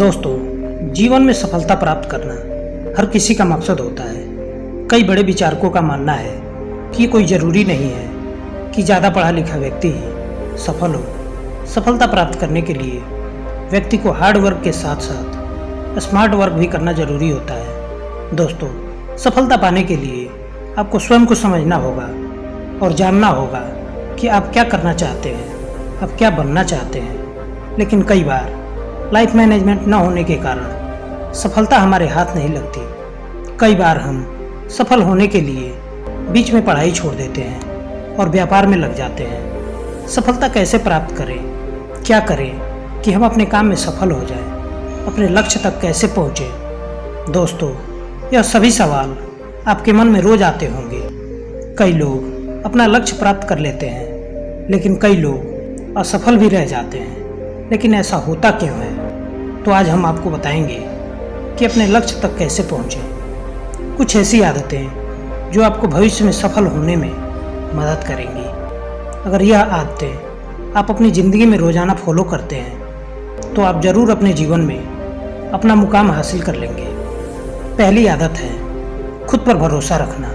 दोस्तों, जीवन में सफलता प्राप्त करना हर किसी का मकसद होता है। कई बड़े विचारकों का मानना है कि कोई ज़रूरी नहीं है कि ज़्यादा पढ़ा लिखा व्यक्ति ही सफल हो। सफलता प्राप्त करने के लिए व्यक्ति को हार्ड वर्क के साथ साथ स्मार्ट वर्क भी करना ज़रूरी होता है। दोस्तों, सफलता पाने के लिए आपको स्वयं को समझना होगा और जानना होगा कि आप क्या करना चाहते हैं, आप क्या बनना चाहते हैं। लेकिन कई बार लाइफ मैनेजमेंट न होने के कारण सफलता हमारे हाथ नहीं लगती। कई बार हम सफल होने के लिए बीच में पढ़ाई छोड़ देते हैं और व्यापार में लग जाते हैं। सफलता कैसे प्राप्त करें, क्या करें कि हम अपने काम में सफल हो जाएं, अपने लक्ष्य तक कैसे पहुँचें। दोस्तों, यह सभी सवाल आपके मन में रोज आते होंगे। कई लोग अपना लक्ष्य प्राप्त कर लेते हैं, लेकिन कई लोग असफल भी रह जाते हैं। लेकिन ऐसा होता क्यों है? तो आज हम आपको बताएंगे कि अपने लक्ष्य तक कैसे पहुँचें। कुछ ऐसी आदतें जो आपको भविष्य में सफल होने में मदद करेंगी। अगर यह आदतें आप अपनी ज़िंदगी में रोज़ाना फॉलो करते हैं तो आप ज़रूर अपने जीवन में अपना मुकाम हासिल कर लेंगे। पहली आदत है खुद पर भरोसा रखना।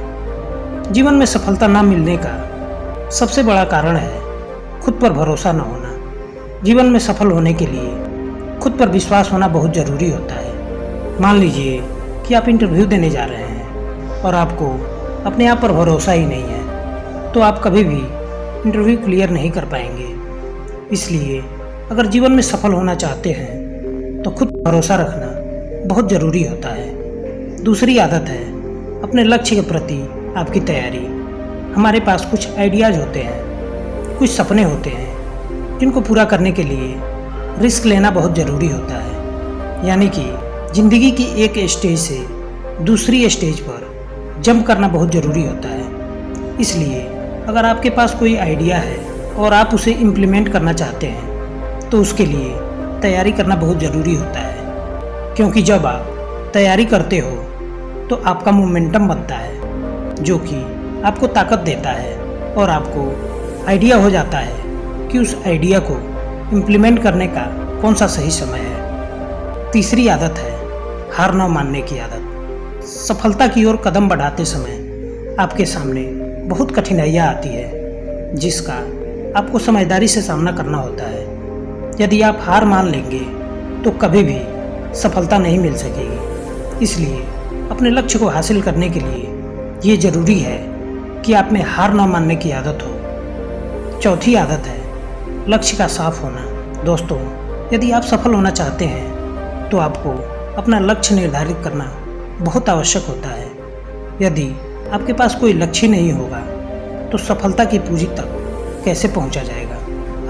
जीवन में सफलता ना मिलने का सबसे बड़ा कारण है खुद पर भरोसा न होना। जीवन में सफल होने के लिए खुद पर विश्वास होना बहुत ज़रूरी होता है। मान लीजिए कि आप इंटरव्यू देने जा रहे हैं और आपको अपने आप पर भरोसा ही नहीं है, तो आप कभी भी इंटरव्यू क्लियर नहीं कर पाएंगे। इसलिए अगर जीवन में सफल होना चाहते हैं तो खुद पर भरोसा रखना बहुत ज़रूरी होता है। दूसरी आदत है अपने लक्ष्य के प्रति आपकी तैयारी। हमारे पास कुछ आइडियाज़ होते हैं, कुछ सपने होते हैं जिनको पूरा करने के लिए रिस्क लेना बहुत ज़रूरी होता है। यानी कि ज़िंदगी की एक स्टेज से दूसरी स्टेज पर जंप करना बहुत ज़रूरी होता है। इसलिए अगर आपके पास कोई आइडिया है और आप उसे इम्प्लीमेंट करना चाहते हैं तो उसके लिए तैयारी करना बहुत ज़रूरी होता है। क्योंकि जब आप तैयारी करते हो तो आपका मोमेंटम बनता है, जो कि आपको ताकत देता है और आपको आइडिया हो जाता है कि उस आइडिया को इम्प्लीमेंट करने का कौन सा सही समय है। तीसरी आदत है हार न मानने की आदत। सफलता की ओर कदम बढ़ाते समय आपके सामने बहुत कठिनाइयाँ आती है, जिसका आपको समझदारी से सामना करना होता है। यदि आप हार मान लेंगे तो कभी भी सफलता नहीं मिल सकेगी। इसलिए अपने लक्ष्य को हासिल करने के लिए ये ज़रूरी है कि आप में हार न मानने की आदत हो। चौथी आदत है लक्ष्य का साफ होना। दोस्तों, यदि आप सफल होना चाहते हैं तो आपको अपना लक्ष्य निर्धारित करना बहुत आवश्यक होता है। यदि आपके पास कोई लक्ष्य नहीं होगा तो सफलता की पूंजी तक कैसे पहुंचा जाएगा।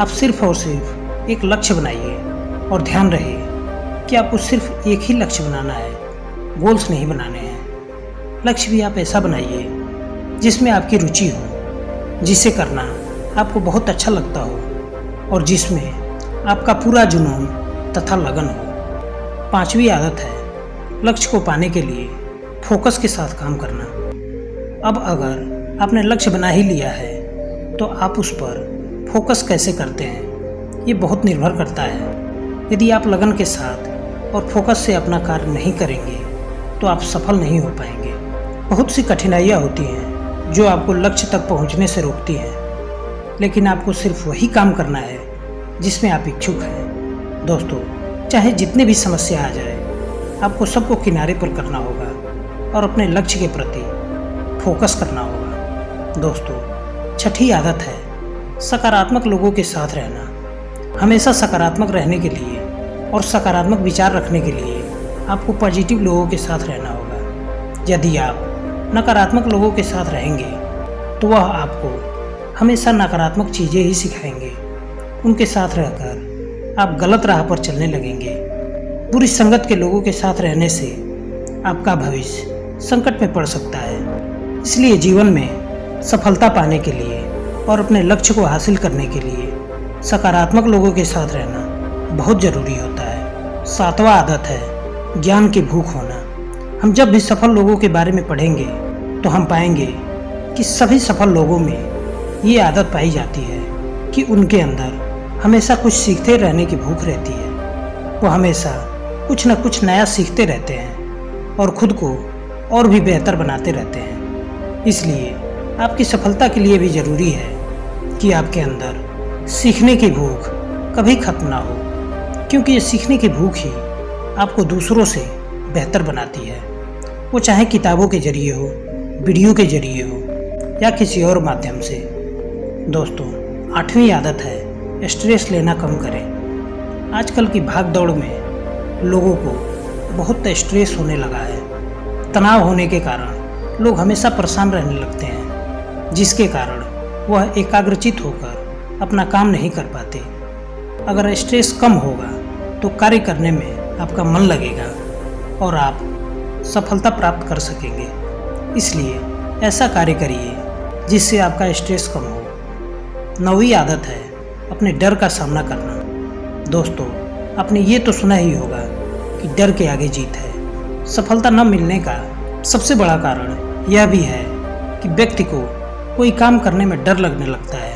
आप सिर्फ और सिर्फ एक लक्ष्य बनाइए और ध्यान रहे कि आपको सिर्फ एक ही लक्ष्य बनाना है, गोल्स नहीं बनाने हैं। लक्ष्य भी आप ऐसा बनाइए जिसमें आपकी रुचि हो, जिसे करना आपको बहुत अच्छा लगता हो और जिसमें आपका पूरा जुनून तथा लगन हो। पांचवी आदत है लक्ष्य को पाने के लिए फोकस के साथ काम करना। अब अगर आपने लक्ष्य बना ही लिया है तो आप उस पर फोकस कैसे करते हैं ये बहुत निर्भर करता है। यदि आप लगन के साथ और फोकस से अपना कार्य नहीं करेंगे तो आप सफल नहीं हो पाएंगे। बहुत सी कठिनाइयाँ होती हैं जो आपको लक्ष्य तक पहुँचने से रोकती हैं, लेकिन आपको सिर्फ वही काम करना है जिसमें आप इच्छुक हैं। दोस्तों, चाहे जितने भी समस्या आ जाए, आपको सबको किनारे पर करना होगा और अपने लक्ष्य के प्रति फोकस करना होगा। दोस्तों, छठी आदत है सकारात्मक लोगों के साथ रहना। हमेशा सकारात्मक रहने के लिए और सकारात्मक विचार रखने के लिए आपको पॉजिटिव लोगों के साथ रहना होगा। यदि आप नकारात्मक लोगों के साथ रहेंगे तो वह आपको हमेशा नकारात्मक चीज़ें ही सिखाएंगे। उनके साथ रहकर आप गलत राह पर चलने लगेंगे। बुरी संगत के लोगों के साथ रहने से आपका भविष्य संकट में पड़ सकता है। इसलिए जीवन में सफलता पाने के लिए और अपने लक्ष्य को हासिल करने के लिए सकारात्मक लोगों के साथ रहना बहुत ज़रूरी होता है। सातवां आदत है ज्ञान की भूख होना। हम जब भी सफल लोगों के बारे में पढ़ेंगे तो हम पाएंगे कि सभी सफल लोगों में ये आदत पाई जाती है कि उनके अंदर हमेशा कुछ सीखते रहने की भूख रहती है। वो हमेशा कुछ न कुछ नया सीखते रहते हैं और खुद को और भी बेहतर बनाते रहते हैं। इसलिए आपकी सफलता के लिए भी ज़रूरी है कि आपके अंदर सीखने की भूख कभी खत्म ना हो, क्योंकि ये सीखने की भूख ही आपको दूसरों से बेहतर बनाती है। वो चाहे किताबों के जरिए हो, वीडियो के जरिए हो या किसी और माध्यम से। दोस्तों, 8वीं आदत है स्ट्रेस लेना कम करें। आजकल की भाग दौड़ में लोगों को बहुत स्ट्रेस होने लगा है। तनाव होने के कारण लोग हमेशा परेशान रहने लगते हैं, जिसके कारण वह एकाग्रचित होकर अपना काम नहीं कर पाते। अगर स्ट्रेस कम होगा तो कार्य करने में आपका मन लगेगा और आप सफलता प्राप्त कर सकेंगे। इसलिए ऐसा कार्य करिए जिससे आपका स्ट्रेस कम हो। 9वीं आदत है अपने डर का सामना करना। दोस्तों, आपने ये तो सुना ही होगा कि डर के आगे जीत है। सफलता न मिलने का सबसे बड़ा कारण यह भी है कि व्यक्ति को कोई काम करने में डर लगने लगता है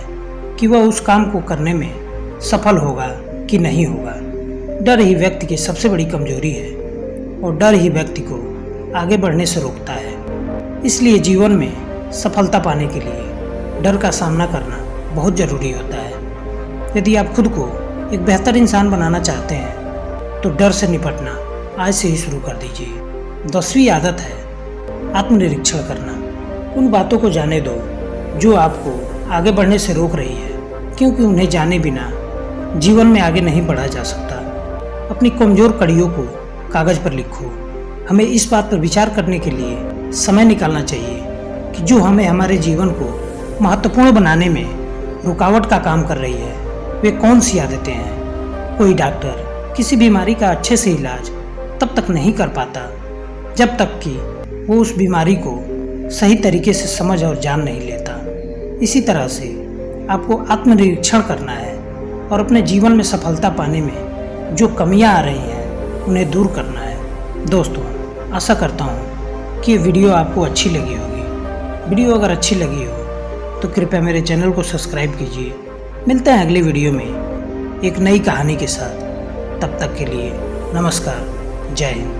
कि वह उस काम को करने में सफल होगा कि नहीं होगा। डर ही व्यक्ति की सबसे बड़ी कमजोरी है और डर ही व्यक्ति को आगे बढ़ने से रोकता है। इसलिए जीवन में सफलता पाने के लिए डर का सामना करना बहुत ज़रूरी होता है। यदि आप खुद को एक बेहतर इंसान बनाना चाहते हैं तो डर से निपटना आज से ही शुरू कर दीजिए। 10वीं आदत है आत्मनिरीक्षण करना। उन बातों को जाने दो जो आपको आगे बढ़ने से रोक रही है, क्योंकि उन्हें जाने बिना जीवन में आगे नहीं बढ़ा जा सकता। अपनी कमज़ोर कड़ियों को कागज़ पर लिखो। हमें इस बात पर विचार करने के लिए समय निकालना चाहिए कि जो हमें हमारे जीवन को महत्वपूर्ण बनाने में रुकावट का काम कर रही है वे कौन सी आदतें हैं। कोई डॉक्टर किसी बीमारी का अच्छे से इलाज तब तक नहीं कर पाता जब तक कि वो उस बीमारी को सही तरीके से समझ और जान नहीं लेता। इसी तरह से आपको आत्मनिरीक्षण करना है और अपने जीवन में सफलता पाने में जो कमियां आ रही हैं उन्हें दूर करना है। दोस्तों, आशा करता हूँ कि ये वीडियो आपको अच्छी लगी होगी। वीडियो अगर अच्छी लगी हो तो कृपया मेरे चैनल को सब्सक्राइब कीजिए। मिलते हैं अगली वीडियो में एक नई कहानी के साथ। तब तक के लिए नमस्कार, जय हिंद।